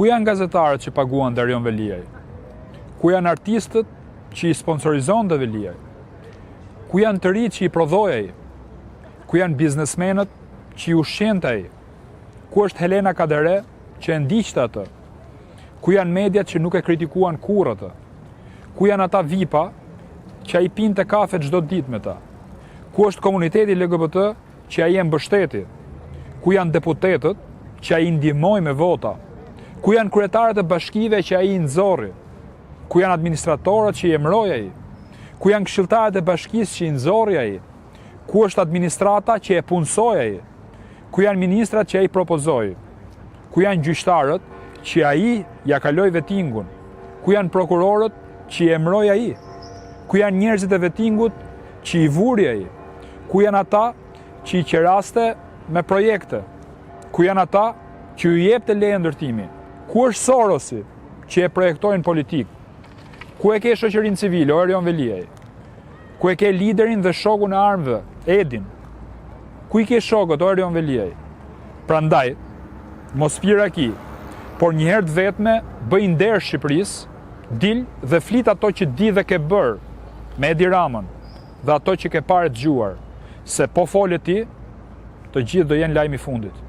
Ku janë gazetarët që paguan Darion Veliaj? Ku janë artistët që i sponsorizon dhe Veliaj? Ku janë të rinjtë që i prodhoi ai? Ku janë biznesmenët që i ushqente ai? Ku është Helena Kadere që e ndiqte atë? Ku janë mediat që nuk e kritikuan kurrë atë? Ku janë ata VIP-a që ai pinte kafe çdo ditë me ta? Ku është komuniteti LGBT që ai e mbështeti? Ku janë deputetët që ai ndihmoi me vota? Ku janë kryetarët e bashkive që ai i nxorri? Ku janë administratorët që i emëroi ai? Ku janë këshilltarët e bashkisë që i nxorri ai? Ku është administrata që e punësoi ai? Ku janë ministrat që ai propozoi? Ku janë gjyqtarët që ai ja kaloi vettingun? Ku janë prokurorët që i emëroi ai? Ku janë njerëzit e vettingut që i vuri ai? Ku janë ata që i qeraste me projekte? Ku janë ata që ju jepte leje ndërtimi? Ku është Sorosi që e projektojnë politik? Ku e ke shoqërinë civile, Darion Veliaj? Ku e ke liderin dhe shokun e armëve, Edin? Ku i ke shokët, Darion Veliaj? Prandaj, mos piraki, por një herë të vetme bëj nder Shqipërisë, dil dhe flit ato që di dhe ke bërë me Edi Ramën dhe ato që ke parë dëgjuar, se po folet ti, të gjithë do jenë lajmi i fundit.